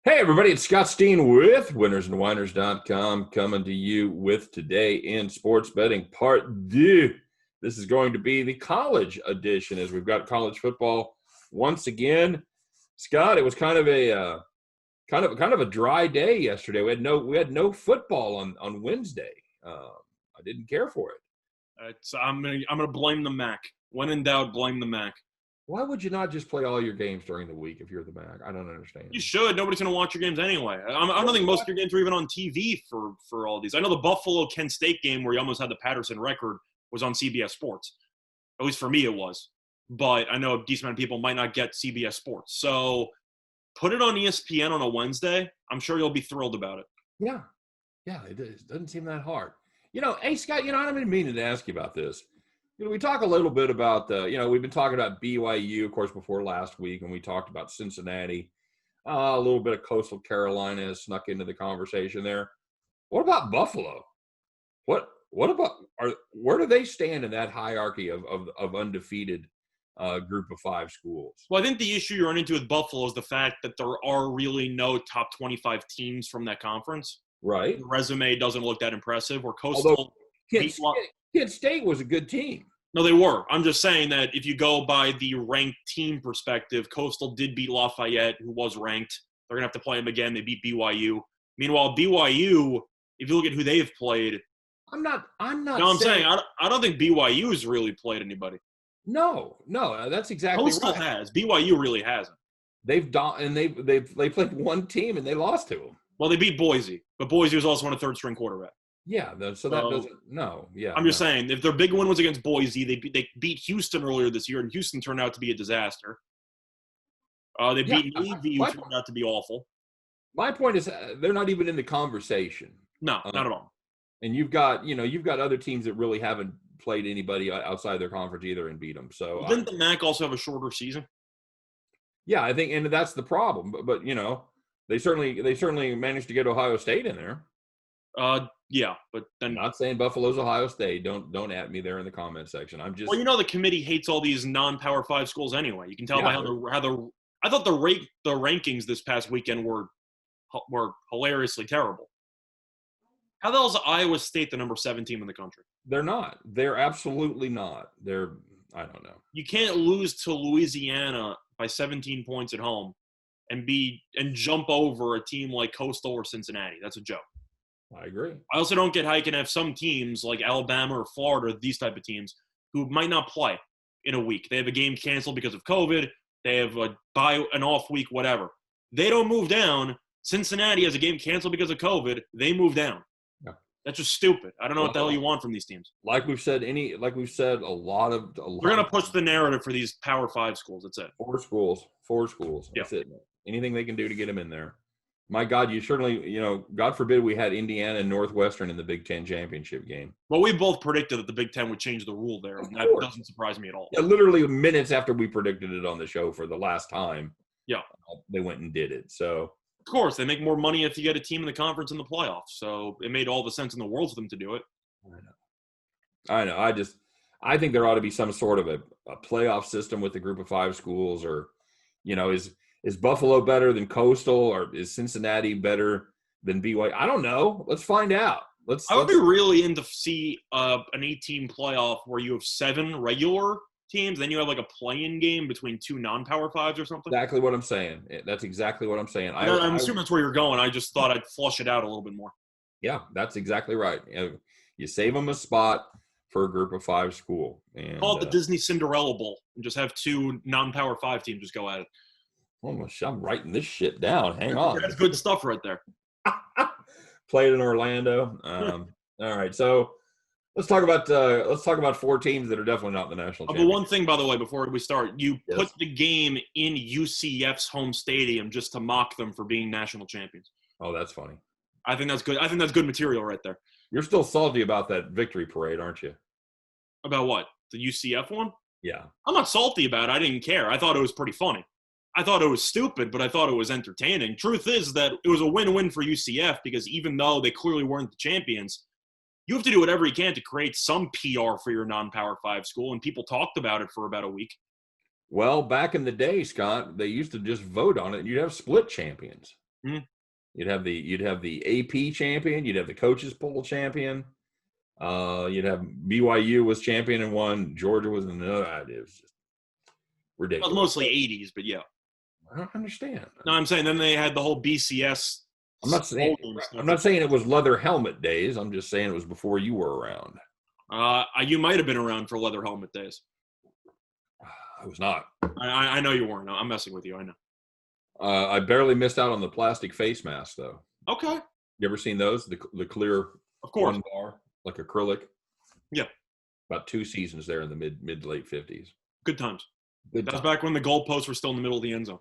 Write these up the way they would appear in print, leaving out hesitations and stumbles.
Hey, everybody, it's Scott Steen with winnersandwhiners.com coming to you with Today in Sports Betting Part 2. This is going to be the college edition as we've got college football once again. Scott, it was kind of a dry day yesterday. We had no football on Wednesday. I didn't care for it. I'm gonna blame the Mac. When in doubt, blame the Mac. Why would you not just play all your games during the week if you're the Mac? I don't understand. You should. Nobody's going to watch your games anyway. I don't think most of your games are even on TV for all these. I know the Buffalo-Kent State game where you almost had the Patterson record was on CBS Sports. At least for me it was. But I know a decent amount of people might not get CBS Sports. So put it on ESPN on a Wednesday. I'm sure you'll be thrilled about it. Yeah, it doesn't seem that hard. Hey, Scott, I've been meaning to ask you about this. We talk a little bit about we've been talking about BYU, of course, before last week, and we talked about Cincinnati. A little bit of Coastal Carolina has snuck into the conversation there. What about Buffalo? What about where do they stand in that hierarchy of undefeated group of five schools? Well, I think the issue you run into with Buffalo is the fact that there are really no top 25 teams from that conference. Right. The resume doesn't look that impressive. Or Coastal. Kent State was a good team. No, they were. I'm just saying that if you go by the ranked team perspective, Coastal did beat Lafayette, who was ranked. They're going to have to play them again. They beat BYU. Meanwhile, BYU, if you look at who they've played. I'm not I'm saying I don't think BYU has really played anybody. No, that's exactly Coastal right. has. BYU really hasn't. They played one team and they lost to them. Well, they beat Boise, but Boise was also on a third-string quarterback. Yeah, so that doesn't – no, yeah. I'm just saying, if their big win was against Boise, they beat Houston earlier this year, and Houston turned out to be a disaster. They beat Navy, who turned out to be awful. My point is they're not even in the conversation. No, not at all. And you've got other teams that really haven't played anybody outside their conference either and beat them. So didn't the MAC also have a shorter season? Yeah, I think – and that's the problem. But they certainly managed to get Ohio State in there. Yeah, but then I'm not saying Buffalo's Ohio State. Don't at me there in the comment section. I'm just the committee hates all these non-Power 5 schools anyway. You can tell by how I thought the rankings this past weekend were hilariously terrible. How the hell is Iowa State the number 7 team in the country? They're not. They're absolutely not. I don't know. You can't lose to Louisiana by 17 points at home and jump over a team like Coastal or Cincinnati. That's a joke. I agree. I also don't get how you can have some teams like Alabama or Florida, these type of teams, who might not play in a week. They have a game canceled because of COVID. They have an off week, whatever. They don't move down. Cincinnati has a game canceled because of COVID. They move down. Yeah. That's just stupid. I don't know what the hell you want from these teams. Like we've said, a lot. We're gonna push the narrative for these Power 5 schools. That's it. Four schools. That's it. Anything they can do to get them in there. My God, you certainly, God forbid we had Indiana and Northwestern in the Big Ten championship game. Well, we both predicted that the Big Ten would change the rule there, and that doesn't surprise me at all. Yeah, literally minutes after we predicted it on the show for the last time. Yeah. They went and did it. So, of course, they make more money if you get a team in the conference in the playoffs. So it made all the sense in the world for them to do it. I know. I think there ought to be some sort of a playoff system with the group of 5 schools, or, is Buffalo better than Coastal, or is Cincinnati better than BYU? I don't know. Let's find out. I would be really into see an 8-team playoff where you have 7 regular teams, then you have like a play-in game between 2 non-Power 5s or something. Exactly what I'm saying. That's exactly what I'm saying. I'm assuming that's where you're going. I just thought I'd flush it out a little bit more. Yeah, that's exactly right. You save them a spot for a group of 5 school. And call it the Disney Cinderella Bowl and just have 2 non-Power 5 teams just go at it. I'm writing this shit down. Hang on. That's good stuff right there. Played in Orlando. All right, so let's talk about 4 teams that are definitely not in the national championship. But one thing, by the way, before we start, you put the game in UCF's home stadium just to mock them for being national champions. Oh, that's funny. I think that's good. I think that's good material right there. You're still salty about that victory parade, aren't you? About what? The UCF one? Yeah. I'm not salty about it. I didn't care. I thought it was pretty funny. I thought it was stupid, but I thought it was entertaining. Truth is that it was a win-win for UCF because even though they clearly weren't the champions, you have to do whatever you can to create some PR for your non-Power 5 school, and people talked about it for about a week. Well, back in the day, Scott, they used to just vote on it, and you'd have split champions. Mhm. You'd have the AP champion. You'd have the coaches poll champion. You'd have BYU was champion in one. Georgia was in another. It was just It was ridiculous. mostly 80s, but yeah. I don't understand. No, I'm saying then they had the whole BCS. I'm not saying stuff. I'm not saying it was leather helmet days. I'm just saying it was before you were around. You might have been around for leather helmet days. I was not. I know you weren't. I'm messing with you. I know. I barely missed out on the plastic face mask, though. Okay. You ever seen those? The clear, of course, one bar, like acrylic. Yeah. About 2 seasons there in the mid to late 50s. Good times. Good That was time. back when the goalposts were still in the middle of the end zone.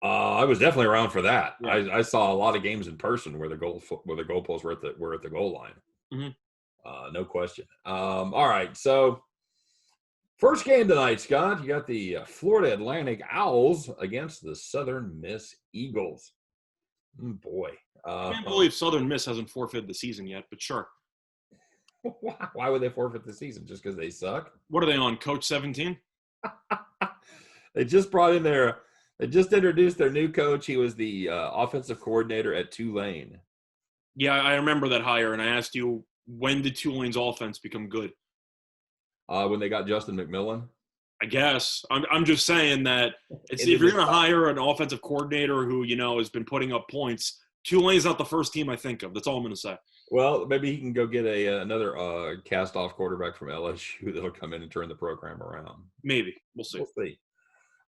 I was definitely around for that. Yeah. I saw a lot of games in person where the goalposts were at the goal line. Mm-hmm. No question. All right, so first game tonight, Scott. You got the Florida Atlantic Owls against the Southern Miss Eagles. Boy, I can't believe Southern Miss hasn't forfeited the season yet, but sure. Why would they forfeit the season? Just because they suck? What are they on? Coach 17? They just brought in they just introduced their new coach. He was the offensive coordinator at Tulane. Yeah, I remember that hire, and I asked you, when did Tulane's offense become good? When they got Justin McMillan. I guess. I'm just saying that if you're going to hire an offensive coordinator who, has been putting up points, Tulane's not the first team I think of. That's all I'm going to say. Well, maybe he can go get another cast-off quarterback from LSU that'll come in and turn the program around. Maybe. We'll see.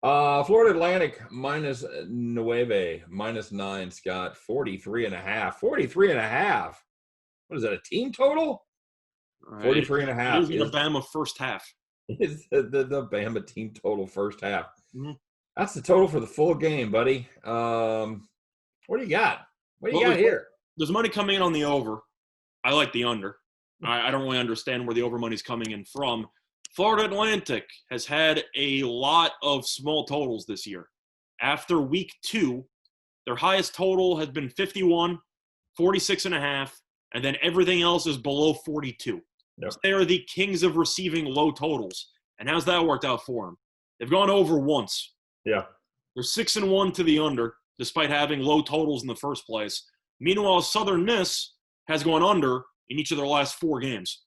Florida Atlantic minus 9, Scott, 43.5. 43.5. What is that, a team total? 43.5. It was in the Bama first half. Is the Bama team total first half. Mm-hmm. That's the total for the full game, buddy. What do you got? What do you got here? There's money coming in on the over. I like the under. I don't really understand where the over money's coming in from. Florida Atlantic has had a lot of small totals this year. After week 2, their highest total has been 51, 46.5, and then everything else is below 42. Yep. So they are the kings of receiving low totals. And how's that worked out for them? They've gone over once. Yeah. They're 6-1 to the under, despite having low totals in the first place. Meanwhile, Southern Miss has gone under in each of their last 4 games.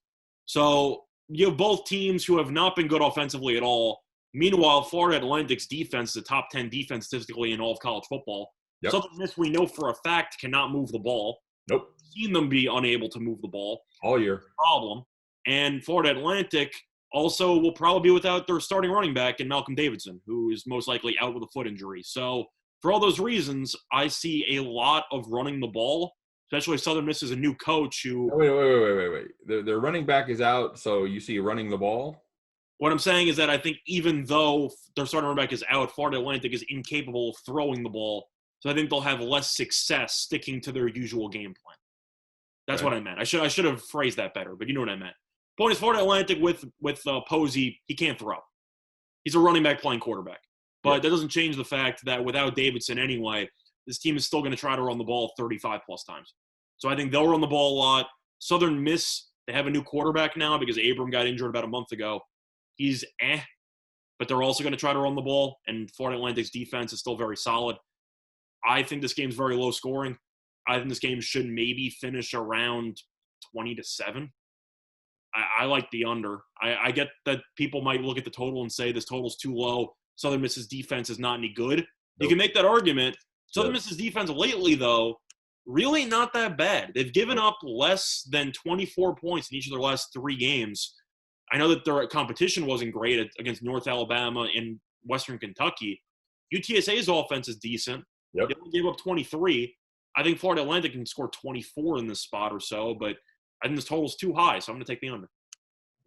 So you have both teams who have not been good offensively at all. Meanwhile, Florida Atlantic's defense is a top 10 defense statistically in all of college football. Yep. Southern Miss, we know for a fact, cannot move the ball. Nope. Seen them be unable to move the ball. All year. Problem. And Florida Atlantic also will probably be without their starting running back in Malcolm Davidson, who is most likely out with a foot injury. So for all those reasons, I see a lot of running the ball, especially Southern Miss is a new coach who – Wait. Their running back is out, so you see running the ball? What I'm saying is that I think even though their starting running back is out, Florida Atlantic is incapable of throwing the ball. So I think they'll have less success sticking to their usual game plan. That's what I meant. I should have phrased that better, but you know what I meant. Point is, Florida Atlantic with Posey, he can't throw. He's a running back playing quarterback. But that doesn't change the fact that without Davidson anyway, this team is still going to try to run the ball 35-plus times. So I think they'll run the ball a lot. Southern Miss, they have a new quarterback now because Abram got injured about a month ago. He's but they're also going to try to run the ball, and Florida Atlantic's defense is still very solid. I think this game's very low scoring. I think this game should maybe finish around 20-7. I like the under. I get that people might look at the total and say this total's too low. Southern Miss's defense is not any good. Nope. You can make that argument. Southern Miss's defense lately, though, really not that bad. They've given up less than 24 points in each of their last 3 games. I know that their competition wasn't great against North Alabama and Western Kentucky. UTSA's offense is decent. Yep. They only gave up 23. I think Florida Atlantic can score 24 in this spot or so, but I think this total's too high, so I'm going to take the under.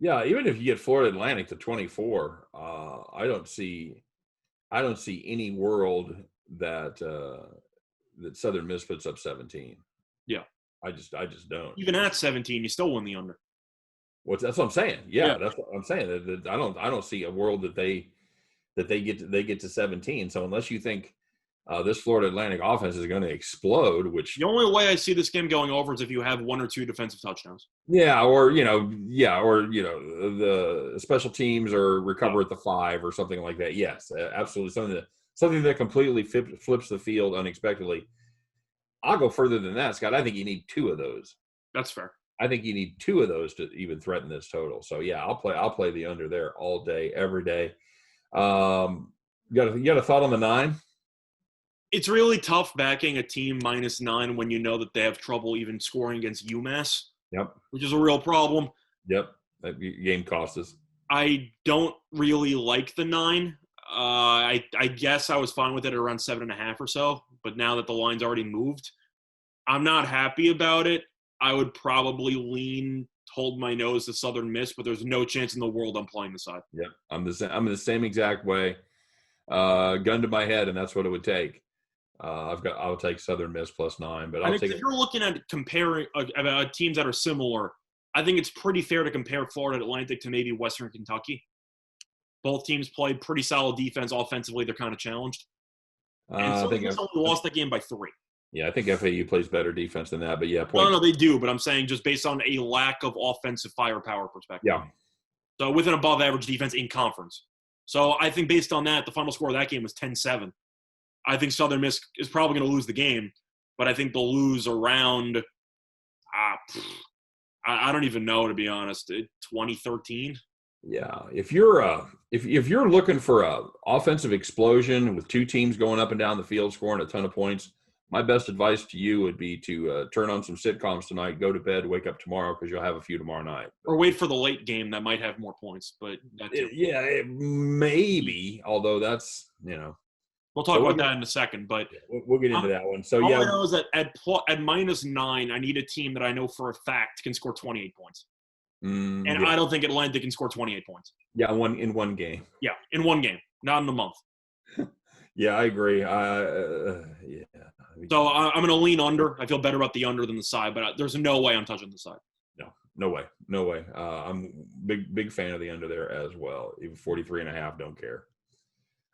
Yeah, even if you get Florida Atlantic to 24, I don't see any world that that Southern Miss puts up 17. Yeah, I just don't. Even at 17, you still win the under. That's what I'm saying. Yeah, that's what I'm saying. I don't see a world that they get to 17. So unless you think this Florida Atlantic offense is going to explode, which the only way I see this game going over is if you have 1 or 2 defensive touchdowns. Yeah, or the special teams or recover at the 5 or something like that. Yes, absolutely, something that completely flips the field unexpectedly. I'll go further than that, Scott. I think you need 2 of those. That's fair. I think you need 2 of those to even threaten this total. So yeah, I'll play the under there all day, every day. You got a thought on the 9? It's really tough backing a team -9 when you know that they have trouble even scoring against UMass. Yep. Which is a real problem. Yep. That game cost us. I don't really like the 9. I guess I was fine with it at around 7.5 or so, but now that the line's already moved, I'm not happy about it. I would probably hold my nose to Southern Miss, but there's no chance in the world I'm playing the side. Yep. I'm the same exact way. Gun to my head, and that's what it would take. I'll take Southern Miss +9, but I think if you're looking at comparing teams that are similar, I think it's pretty fair to compare Florida Atlantic to maybe Western Kentucky. Both teams played pretty solid defense. Offensively, they're kind of challenged. And I think only lost that game by 3. Yeah, I think FAU plays better defense than that. But yeah, no, they do. But I'm saying just based on a lack of offensive firepower perspective. Yeah. So with an above-average defense in conference. So I think based on that, the final score of that game was 10-7. I think Southern Miss is probably going to lose the game, but I think they'll lose around I don't even know, to be honest, 2013. Yeah, if you're looking for a offensive explosion with 2 teams going up and down the field scoring a ton of points, my best advice to you would be to turn on some sitcoms tonight, go to bed, wake up tomorrow because you'll have a few tomorrow night. Or wait for the late game that might have more points, but maybe. Although that's we'll talk about that in a second, but we'll get into that one. So all I know is that at -9, I need a team that I know for a fact can score 28 points, and I don't think Atlantic can score 28 points. Yeah, in one game. Yeah, in one game, not in a month. Yeah, I agree. So I'm going to lean under. I feel better about the under than the side, but there's no way I'm touching the side. No way. I'm big fan of the under there as well. Even 43.5, don't care.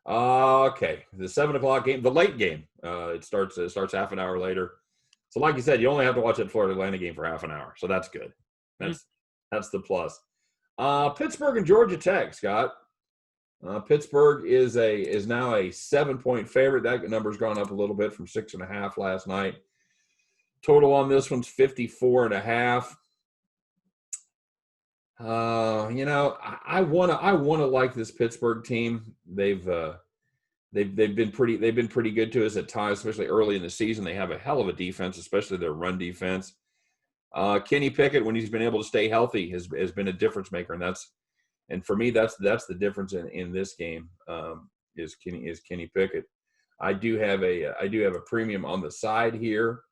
Okay, the 7:00 game, the late game. It starts half an hour later. So, like you said, you only have to watch that Florida Atlanta game for half an hour. So that's good. That's the plus. Pittsburgh and Georgia Tech, Scott. Pittsburgh is now a 7-point favorite. That number's gone up a little bit from 6.5 last night. Total on this one's 54.5. I wanna like this Pittsburgh team. They've been pretty good to us at times, especially early in the season. They have a hell of a defense, especially their run defense. Kenny Pickett, when he's been able to stay healthy, has been a difference maker, and for me that's the difference in this game. Is Kenny Pickett. I do have a premium on the side here,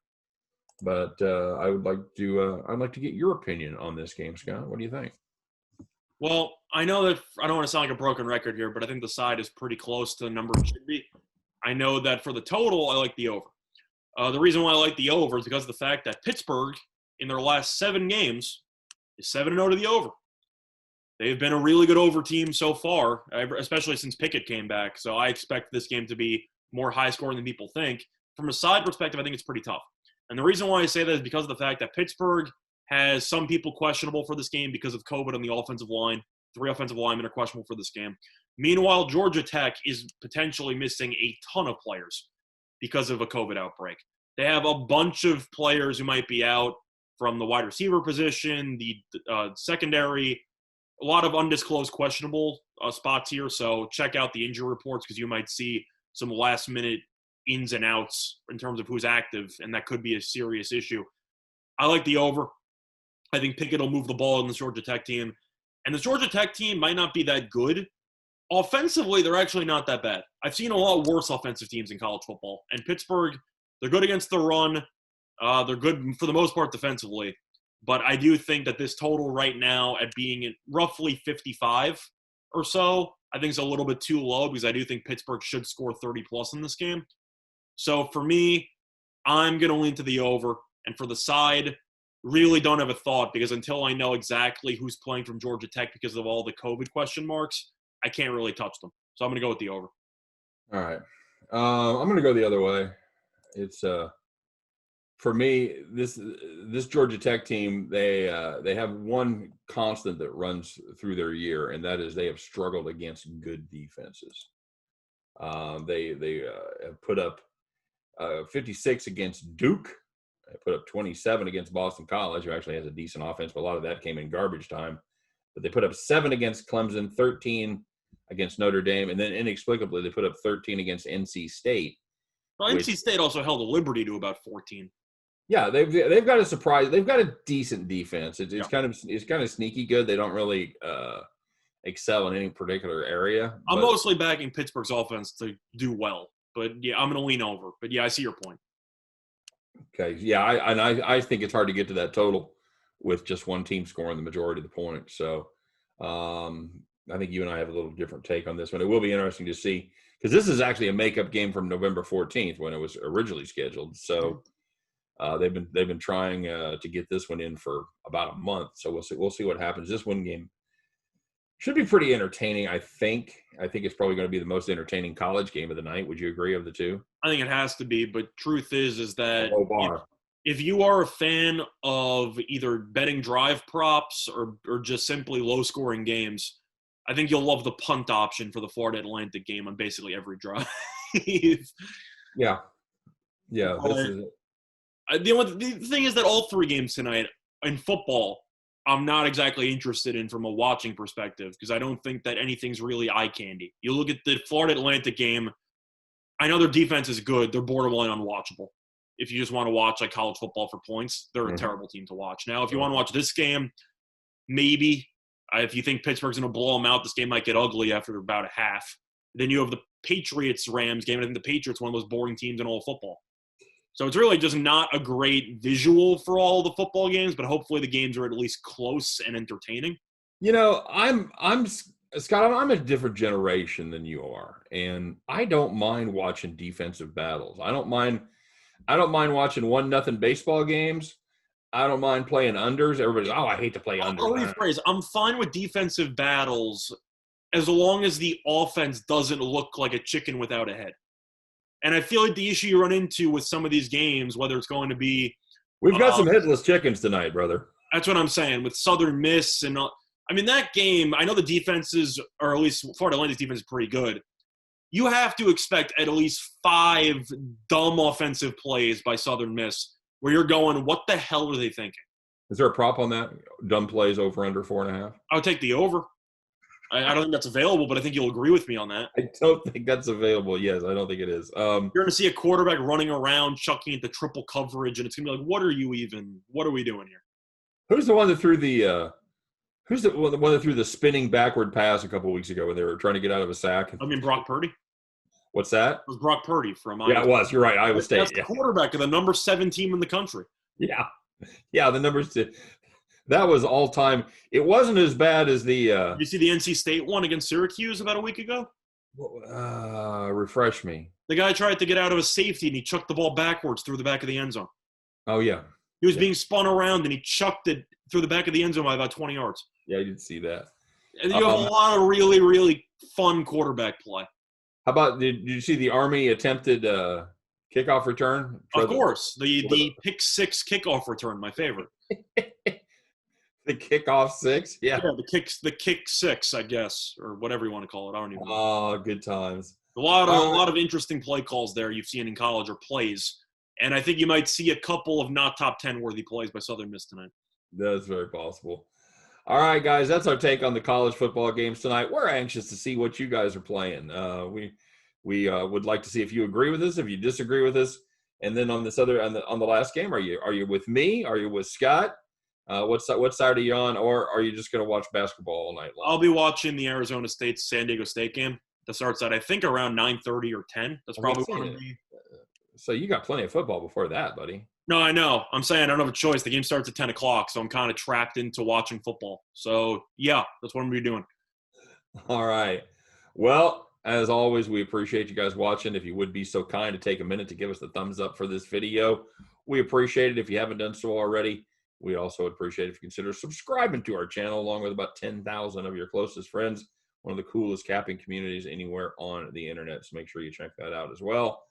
but I'd like to get your opinion on this game, Scott. What do you think? Well, I know that I don't want to sound like a broken record here, but I think the side is pretty close to the number it should be. I know that for the total, I like the over. The reason why I like the over is because of the fact that Pittsburgh, in their last 7 games, is 7-0 to the over. They've been a really good over team so far, especially since Pickett came back. So I expect this game to be more high scoring than people think. From a side perspective, I think it's pretty tough. And the reason why I say that is because of the fact that Pittsburgh has some people questionable for this game because of COVID on the offensive line. 3 offensive linemen are questionable for this game. Meanwhile, Georgia Tech is potentially missing a ton of players because of a COVID outbreak. They have a bunch of players who might be out from the wide receiver position, the secondary, a lot of undisclosed questionable spots here. So check out the injury reports because you might see some last-minute ins and outs in terms of who's active, and that could be a serious issue. I like the over. I think Pickett will move the ball in the Georgia Tech team. And the Georgia Tech team might not be that good. Offensively, they're actually not that bad. I've seen a lot worse offensive teams in college football. And Pittsburgh, they're good against the run. They're good for the most part defensively. But I do think that this total right now at being roughly 55 or so, I think is a little bit too low because I do think Pittsburgh should score 30-plus in this game. So for me, I'm going to lean to the over. And for the side, really don't have a thought because until I know exactly who's playing from Georgia Tech because of all the COVID question marks, I can't really touch them. So I'm going to go with the over. All right. I'm going to go the other way. It's for me, this Georgia Tech team, they have one constant that runs through their year, and that is they have struggled against good defenses. They have put up 56 against Duke. They put up 27 against Boston College, who actually has a decent offense, but a lot of that came in garbage time. But they put up 7 against Clemson, 13 against Notre Dame, and then inexplicably they put up 13 against NC State. Well, NC State also held a Liberty to about 14. Yeah, they've got a surprise. They've got a decent defense. It's kind of sneaky good. They don't really excel in any particular area. I'm mostly backing Pittsburgh's offense to do well, but yeah, I'm going to lean over. But yeah, I see your point. Okay, yeah, I think it's hard to get to that total with just one team scoring the majority of the points. So I think you and I have a little different take on this one. It will be interesting to see because this is actually a makeup game from November 14th when it was originally scheduled. So they've been trying to get this one in for about a month. So we'll see what happens. This one game should be pretty entertaining. I think it's probably going to be the most entertaining college game of the night. Would you agree of the two? I think it has to be, but truth is that if you are a fan of either betting drive props or just simply low-scoring games, I think you'll love the punt option for the Florida Atlantic game on basically every drive. Yeah. This is it. The thing is that all 3 games tonight in football, I'm not exactly interested in from a watching perspective because I don't think that anything's really eye candy. You look at the Florida Atlantic game, I know their defense is good. They're borderline unwatchable. If you just want to watch like college football for points, they're a terrible team to watch. Now, if you want to watch this game, maybe. If you think Pittsburgh's going to blow them out, this game might get ugly after about a half. Then you have the Patriots-Rams game, and I think the Patriots are one of the most boring teams in all of football. So it's really just not a great visual for all the football games, but hopefully the games are at least close and entertaining. You know, I'm Scott, I'm a different generation than you are, and I don't mind watching defensive battles. I don't mind watching 1-0 baseball games. I don't mind playing unders. Everybody's, I hate to play unders. I'll rephrase. I'm fine with defensive battles as long as the offense doesn't look like a chicken without a head. And I feel like the issue you run into with some of these games, whether it's going to be – We've got some headless chickens tonight, brother. That's what I'm saying. With Southern Miss and I mean, that game, I know the defenses, or at least Florida Atlantic's defense is pretty good. You have to expect at least 5 dumb offensive plays by Southern Miss where you're going, what the hell are they thinking? Is there a prop on that? Dumb plays over under 4.5? I would take the over. I don't think that's available, but I think you'll agree with me on that. I don't think that's available. Yes, I don't think it is. You're going to see a quarterback running around, chucking into triple coverage, and it's going to be like, what are we doing here? Who's the one that threw the one that threw the spinning backward pass a couple of weeks ago when they were trying to get out of a sack? I mean, Brock Purdy. What's that? It was Brock Purdy from Iowa. Yeah, it was. You're right. Iowa State. That's the quarterback of the number 7 team in the country. Yeah, the numbers. That was all time. It wasn't as bad as the. You see the NC State one against Syracuse about a week ago? Refresh me. The guy tried to get out of a safety and he chucked the ball backwards through the back of the end zone. Oh yeah. He was being spun around and he chucked it through the back of the end zone by about 20 yards. Yeah, I did see that. And you have a lot of really, really fun quarterback play. How about did you see the Army attempted kickoff return? Of course, the pick 6 kickoff return, my favorite. The kickoff 6, yeah. The kick 6, I guess, or whatever you want to call it. I don't even know. Oh, good times. A lot of interesting play calls there you've seen in college or plays, and I think you might see a couple of not top 10 worthy plays by Southern Miss tonight. That's very possible. All right, guys, that's our take on the college football games tonight. We're anxious to see what you guys are playing. We would like to see if you agree with us, if you disagree with us, and then on the last game, are you with me? Are you with Scott? What side are you on, or are you just going to watch basketball all night long? I'll be watching the Arizona State San Diego State game that starts at I think around 9:30 or 10. That's probably what it'll be. So you got plenty of football before that, buddy. No, I know. I'm saying I don't have a choice. The game starts at 10 o'clock, so I'm kind of trapped into watching football. So, yeah, that's what I'm going to be doing. All right. Well, as always, we appreciate you guys watching. If you would be so kind to take a minute to give us the thumbs up for this video, we appreciate it. If you haven't done so already, we also appreciate it if you consider subscribing to our channel along with about 10,000 of your closest friends. One of the coolest capping communities anywhere on the internet. So make sure you check that out as well.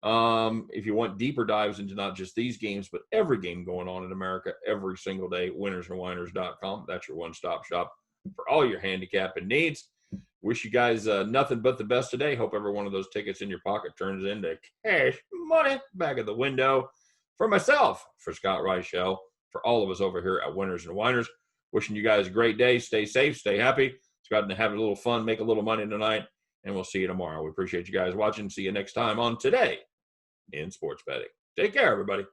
If you want deeper dives into not just these games, but every game going on in America every single day, winnersandwhiners.com. That's your one-stop shop for all your handicapping needs. Wish you guys nothing but the best today. Hope every one of those tickets in your pocket turns into cash money back at the window. For myself, for Scott Reichel, for all of us over here at Winners and Winers, wishing you guys a great day. Stay safe, stay happy. Let's go out and have a little fun, make a little money tonight, and we'll see you tomorrow. We appreciate you guys watching. See you next time on Today in Sports Betting. Take care, everybody.